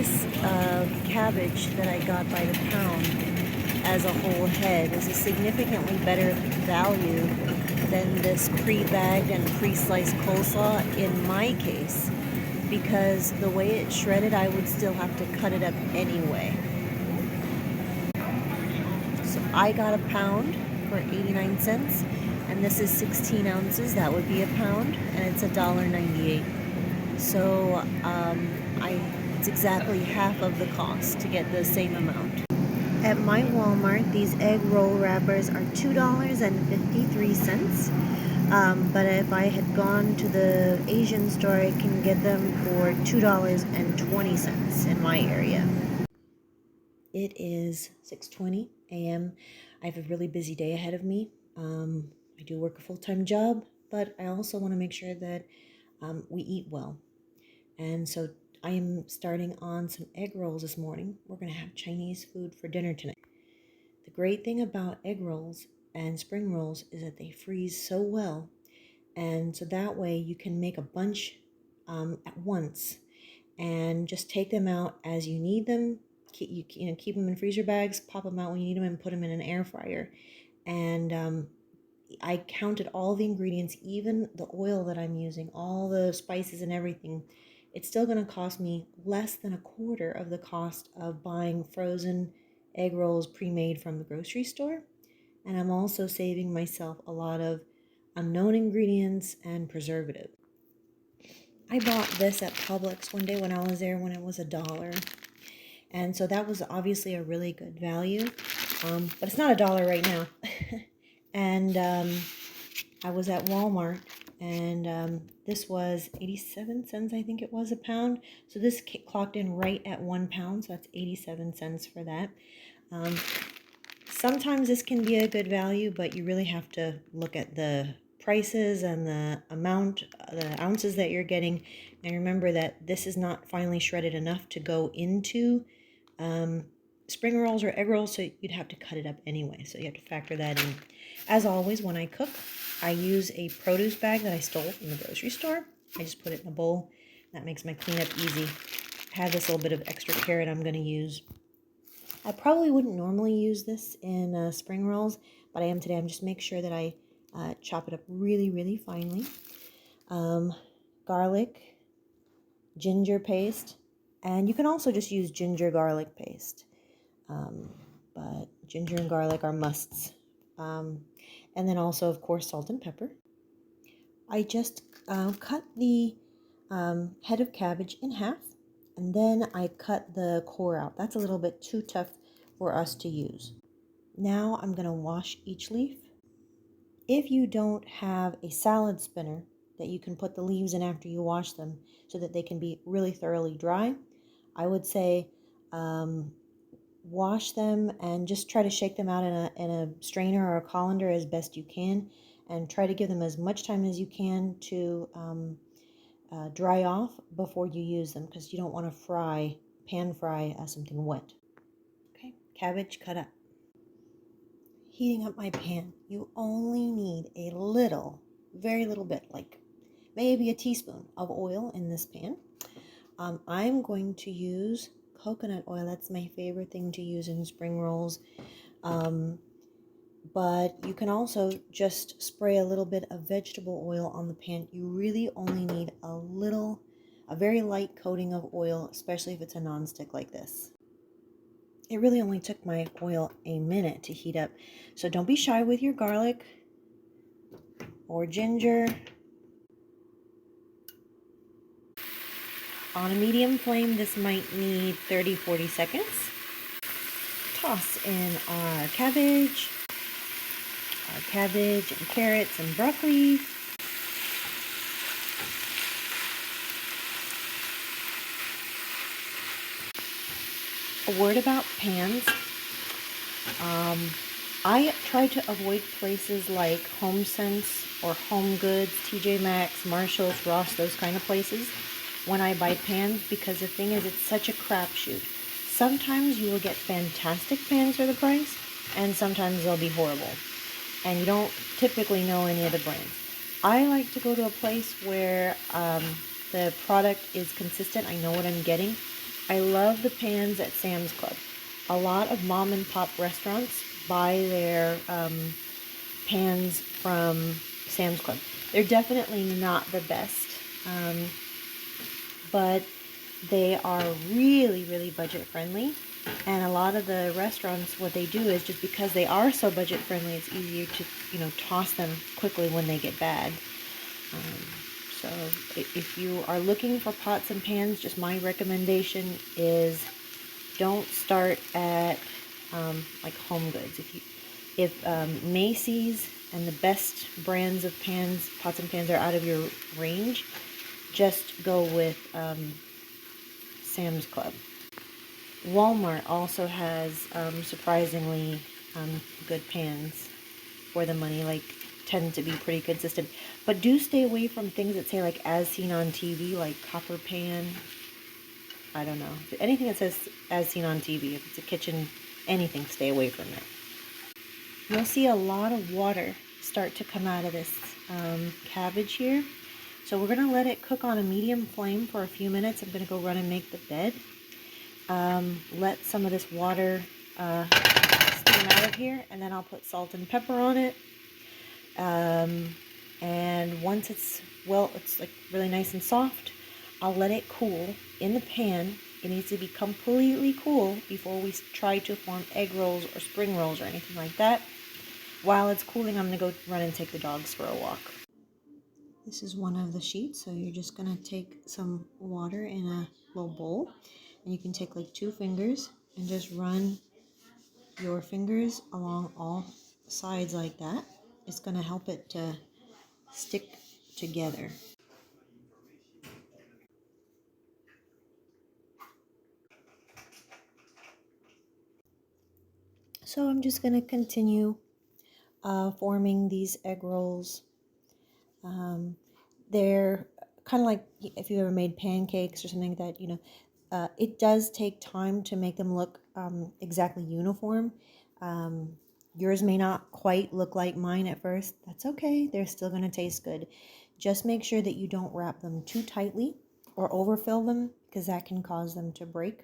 This cabbage that I got by the pound as a whole head is a significantly better value than this pre-bagged and pre-sliced coleslaw in my case, because the way it's shredded, I would still have to cut it up anyway. So I got a pound for 89 cents, and this is 16 ounces. That would be a pound, and it's $1.98. So it's exactly half of the cost to get the same amount. At my Walmart, these egg roll wrappers are $2.53. But if I had gone to the Asian store, I can get them for $2.20 in my area. It is 6:20 a.m. I have a really busy day ahead of me. I do work a full-time job, but I also want to make sure that we eat well. And so I am starting on some egg rolls this morning. We're going to have Chinese food for dinner tonight. The great thing about egg rolls and spring rolls is that they freeze so well. And so that way you can make a bunch at once and just take them out as you need them. Keep them in freezer bags, pop them out when you need them, and put them in an air fryer. And I counted all the ingredients, even the oil that I'm using, all the spices and everything. It's still going to cost me less than a quarter of the cost of buying frozen egg rolls pre-made from the grocery store. And I'm also saving myself a lot of unknown ingredients and preservatives. I bought this at Publix one day when I was there when it was $1. And so that was obviously a really good value. But it's not $1 right now. And I was at Walmart, and this was 87 cents, I think it was, a pound. So this clocked in right at 1 pound, so that's 87 cents for that. Sometimes this can be a good value, but you really have to look at the prices and the ounces that you're getting. And remember that this is not finely shredded enough to go into spring rolls or egg rolls, so you'd have to cut it up anyway. So you have to factor that in. As always, when I cook, I use a produce bag that I stole from the grocery store. I just put it in a bowl. That makes my cleanup easy. I have this little bit of extra carrot I'm going to use. I probably wouldn't normally use this in spring rolls, but I am today. I'm just make sure that I chop it up really, really finely. Garlic, ginger paste, and you can also just use ginger garlic paste. But ginger and garlic are musts. And then also, of course, salt and pepper. I just cut the head of cabbage in half, and then I cut the core out. That's a little bit too tough for us to use. Now I'm going to wash each leaf. If you don't have a salad spinner that you can put the leaves in after you wash them so that they can be really thoroughly dry, I would say wash them and just try to shake them out in a strainer or a colander as best you can, and try to give them as much time as you can to dry off before you use them, because you don't want to pan fry something wet. Okay, cabbage cut up. Heating up my pan. You only need a little, very little bit, like maybe a teaspoon of oil in this pan. I'm going to use coconut oil. That's my favorite thing to use in spring rolls. But you can also just spray a little bit of vegetable oil on the pan. You really only need a very light coating of oil, especially if it's a nonstick like this. It really only took my oil a minute to heat up. So don't be shy with your garlic or ginger. On a medium flame, this might need 30-40 seconds. Toss in our cabbage and carrots and broccoli. A word about pans. I try to avoid places like HomeSense or Home Goods, TJ Maxx, Marshalls, Ross, those kind of places when I buy pans, because the thing is, it's such a crapshoot. Sometimes you will get fantastic pans for the price, and sometimes they'll be horrible, and you don't typically know any of the brands. I like to go to a place where the product is consistent. I know what I'm getting. I love the pans at Sam's Club. A lot of mom and pop restaurants buy their pans from Sam's Club. They're definitely not the best, um, but they are really, really budget friendly. And a lot of the restaurants, what they do is just because they are so budget friendly, it's easier to, toss them quickly when they get bad. Um, so if you are looking for pots and pans, just my recommendation is don't start at like Home Goods. If Macy's and the best brands of pots and pans are out of your range, just go with Sam's Club. Walmart also has surprisingly good pans for the money, like tend to be pretty consistent. But do stay away from things that say like as seen on TV, like copper pan. I don't know. Anything that says as seen on TV, if it's a kitchen, anything, stay away from it. You'll see a lot of water start to come out of this cabbage here. So we're going to let it cook on a medium flame for a few minutes. I'm going to go run and make the bed. Let some of this water steam out of here, and then I'll put salt and pepper on it. And once it's like really nice and soft, I'll let it cool in the pan. It needs to be completely cool before we try to form egg rolls or spring rolls or anything like that. While it's cooling, I'm going to go run and take the dogs for a walk. This is one of the sheets, so you're just going to take some water in a little bowl, and you can take like 2 fingers and just run your fingers along all sides like that. It's going to help it to stick together. So I'm just going to continue forming these egg rolls. They're kind of like if you ever made pancakes or something like that, it does take time to make them look exactly uniform. Yours may not quite look like mine at first. That's okay. They're still going to taste good. Just make sure that you don't wrap them too tightly or overfill them, because that can cause them to break.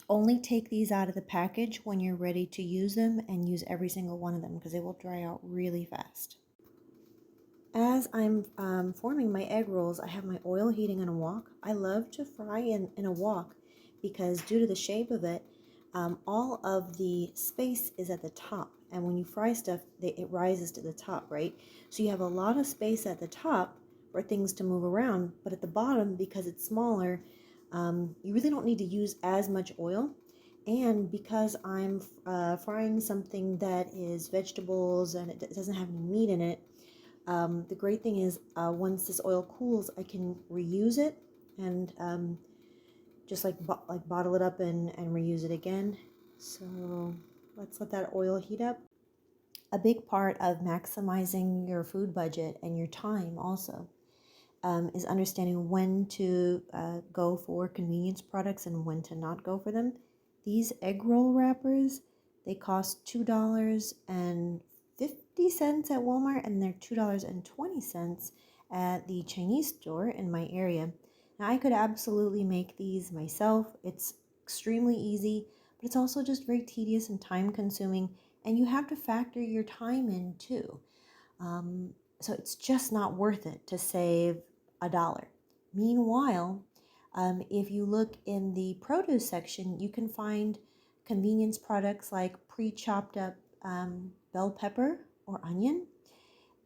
Only take these out of the package when you're ready to use them, and use every single one of them because they will dry out really fast. As I'm forming my egg rolls, I have my oil heating in a wok. I love to fry in a wok because due to the shape of it, all of the space is at the top. And when you fry stuff, it rises to the top, right? So you have a lot of space at the top for things to move around. But at the bottom, because it's smaller, you really don't need to use as much oil. And because I'm frying something that is vegetables and it doesn't have any meat in it, the great thing is once this oil cools, I can reuse it and just like bottle it up and reuse it again. So let's let that oil heat up. A big part of maximizing your food budget and your time also is understanding when to go for convenience products and when to not go for them. These egg roll wrappers, they cost $2.50 at Walmart, and they're $2.20 at the Chinese store in my area. Now, I could absolutely make these myself. It's extremely easy, but it's also just very tedious and time consuming, and you have to factor your time in too. So it's just not worth it to save $1. Meanwhile, if you look in the produce section, you can find convenience products like pre-chopped up bell pepper or onion.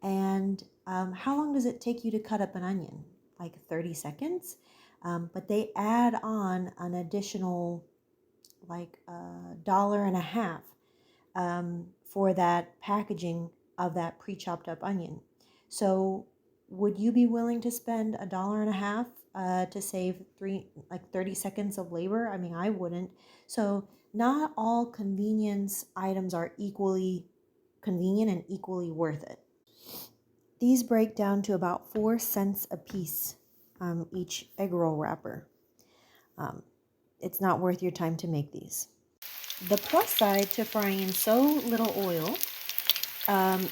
And how long does it take you to cut up an onion? Like 30 seconds. But they add on an additional like $1.50 for that packaging of that pre-chopped up onion. So would you be willing to spend $1.50 to save 30 seconds of labor? I mean, I wouldn't. So not all convenience items are equally convenient and equally worth it. These break down to about 4 cents a piece, each egg roll wrapper. It's not worth your time to make these. The plus side to frying in so little oil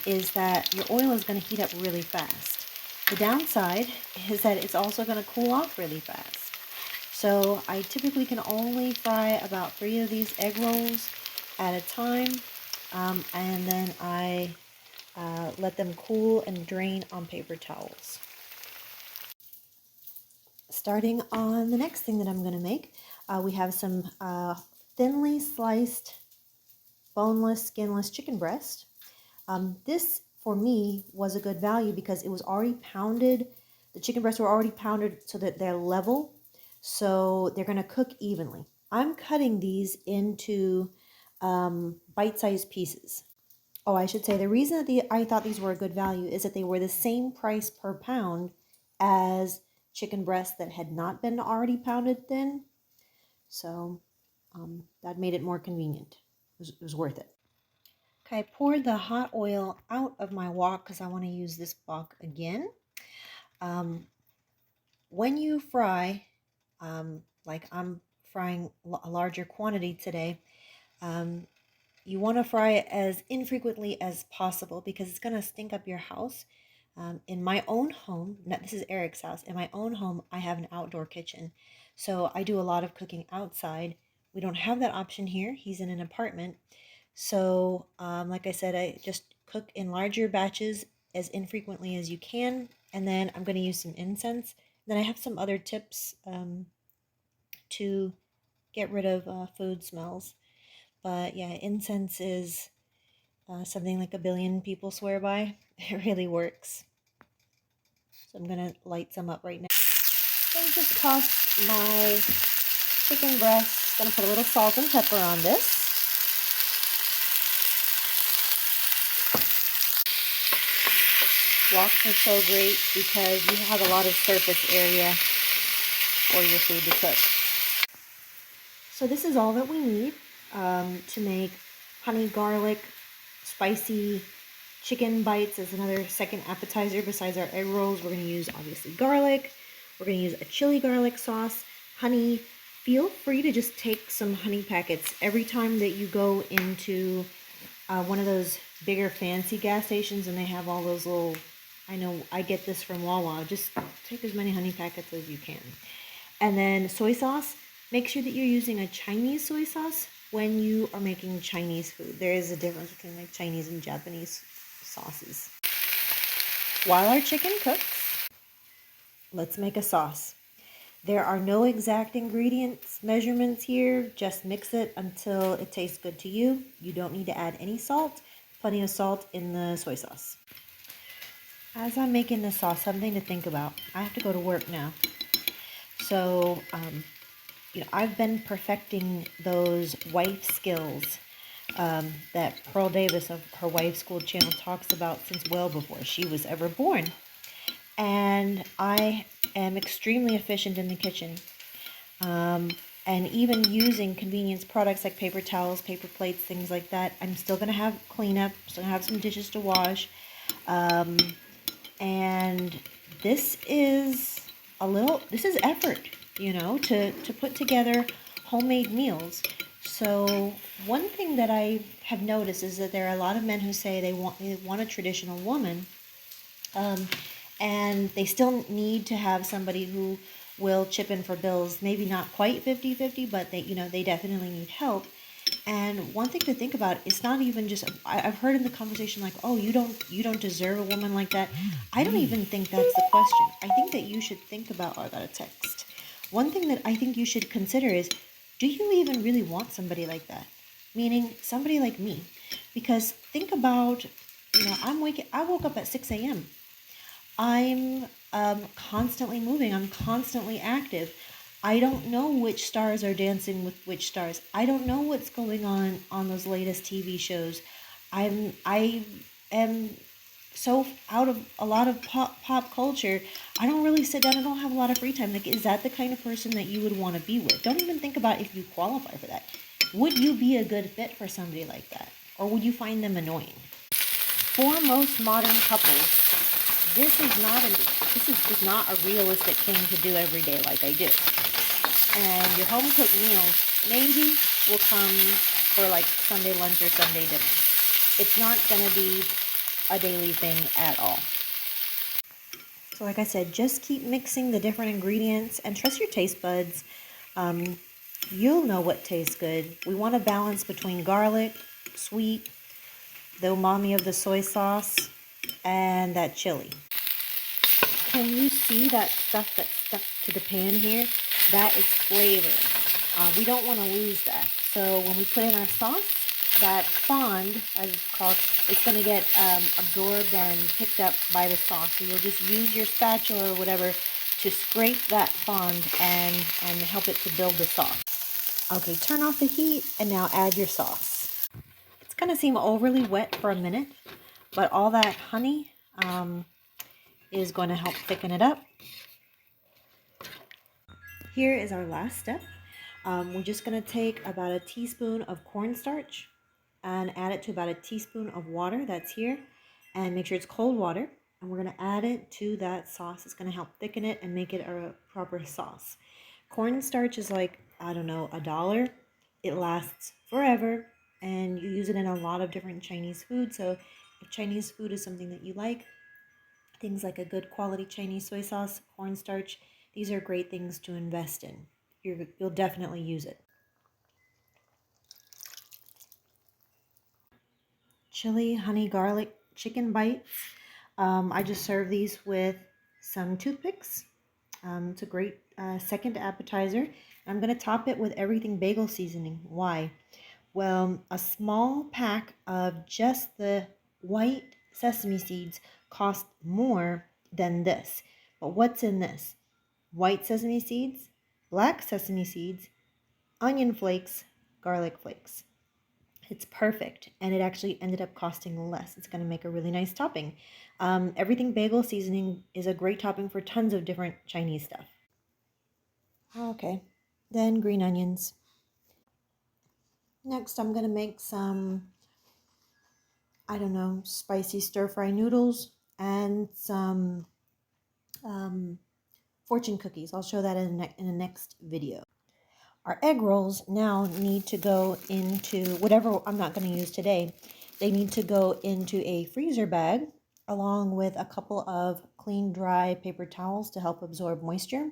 is that your oil is going to heat up really fast. The downside is that it's also going to cool off really fast. So I typically can only fry about 3 of these egg rolls at a time, and then I let them cool and drain on paper towels. Starting on the next thing that I'm going to make, we have some thinly sliced boneless, skinless chicken breast. This, for me, was a good value because it was already pounded. The chicken breasts were already pounded so that they're level, so they're going to cook evenly. I'm cutting these into bite-sized pieces. Oh, I should say the reason that I thought these were a good value is that they were the same price per pound as chicken breasts that had not been already pounded thin. So that made it more convenient. It was worth it. Okay, I poured the hot oil out of my wok because I want to use this wok again. When you fry, like I'm frying a larger quantity today, you want to fry it as infrequently as possible because it's going to stink up your house. In my own home, this is Eric's house. In my own home, I have an outdoor kitchen. So I do a lot of cooking outside. We don't have that option here. He's in an apartment. So, like I said, I just cook in larger batches as infrequently as you can. And then I'm going to use some incense. Then I have some other tips to get rid of food smells. But yeah, incense is something like a billion people swear by. It really works. So I'm going to light some up right now. Then just toss my chicken breast. Going to put a little salt and pepper on this. Woks are so great because you have a lot of surface area for your food to cook. So this is all that we need to make honey garlic spicy chicken bites as another second appetizer besides our egg rolls. We're going to use obviously garlic. We're going to use a chili garlic sauce, honey. Feel free to just take some honey packets every time that you go into one of those bigger fancy gas stations and they have all those little, I know I get this from Wawa, just take as many honey packets as you can. And then soy sauce, make sure that you're using a Chinese soy sauce when you are making Chinese food. There is a difference between like Chinese and Japanese sauces. While our chicken cooks, let's make a sauce. There are no exact ingredients, measurements here. Just mix it until it tastes good to you. You don't need to add any salt. Plenty of salt in the soy sauce. As I'm making this sauce, something to think about. I have to go to work now. So, I've been perfecting those wife skills that Pearl Davis of her Wife School channel talks about since well before she was ever born. And I am extremely efficient in the kitchen. And even using convenience products like paper towels, paper plates, things like that, I'm still going to have cleanup, still going to have some dishes to wash. And this is effort, to put together homemade meals. So one thing that I have noticed is that there are a lot of men who say they want a traditional woman, and they still need to have somebody who will chip in for bills. Maybe not quite 50-50, but they definitely need help. And one thing to think about, it's not even just, I've heard in the conversation like, oh, you don't deserve a woman like that. I don't even think that's the question. I think that you should think about, oh, I got a text. One thing that I think you should consider is, do you even really want somebody like that? Meaning somebody like me. Because think about, I woke up at 6 a.m. I'm constantly moving. I'm constantly active. I don't know which stars are dancing with which stars. I don't know what's going on those latest TV shows. I am so out of a lot of pop culture. I don't really sit down. I don't have a lot of free time. Like, is that the kind of person that you would want to be with? Don't even think about if you qualify for that. Would you be a good fit for somebody like that? Or would you find them annoying? For most modern couples, this is just not a realistic thing to do every day like I do. And your home cooked meals maybe will come for like Sunday lunch or Sunday dinner. It's not going to be a daily thing at all. So like I said, just keep mixing the different ingredients and trust your taste buds. You'll know what tastes good. We want a balance between garlic, sweet, the umami of the soy sauce, and that chili. Can you see that stuff that's stuck to the pan here? That is flavor. We don't want to lose that. So when we put in our sauce, that fond, as it's called, it's going to get absorbed and picked up by the sauce. So you'll just use your spatula or whatever to scrape that fond and help it to build the sauce. Okay, turn off the heat and now add your sauce. It's going to seem overly wet for a minute, but all that honey is going to help thicken it up. Here is our last step. We're just going to take about a teaspoon of cornstarch and add it to about a teaspoon of water that's here, and make sure it's cold water. And we're going to add it to that sauce. It's going to help thicken it and make it a proper sauce. Cornstarch is like, I don't know, $1. It lasts forever, and you use it in a lot of different Chinese food. So if Chinese food is something that you like, things like a good quality Chinese soy sauce, cornstarch, these are great things to invest in. You'll definitely use it. Chili, honey, garlic, chicken bites. I just serve these with some toothpicks. It's a great second appetizer. I'm going to top it with everything bagel seasoning. Why? Well, a small pack of just the white sesame seeds cost more than this. But what's in this? White sesame seeds, black sesame seeds, onion flakes, garlic flakes. It's perfect, and it actually ended up costing less. It's going to make a really nice topping. Everything bagel seasoning is a great topping for tons of different Chinese stuff. Okay, then green onions. Next, I'm going to make some, I don't know, spicy stir-fry noodles and some fortune cookies. I'll show that in the next video. Our egg rolls now need to go into whatever I'm not going to use today. They need to go into a freezer bag along with a couple of clean, dry paper towels to help absorb moisture.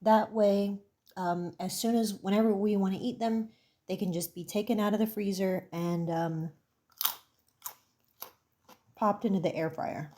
That way, as soon as whenever we want to eat them, they can just be taken out of the freezer and popped into the air fryer.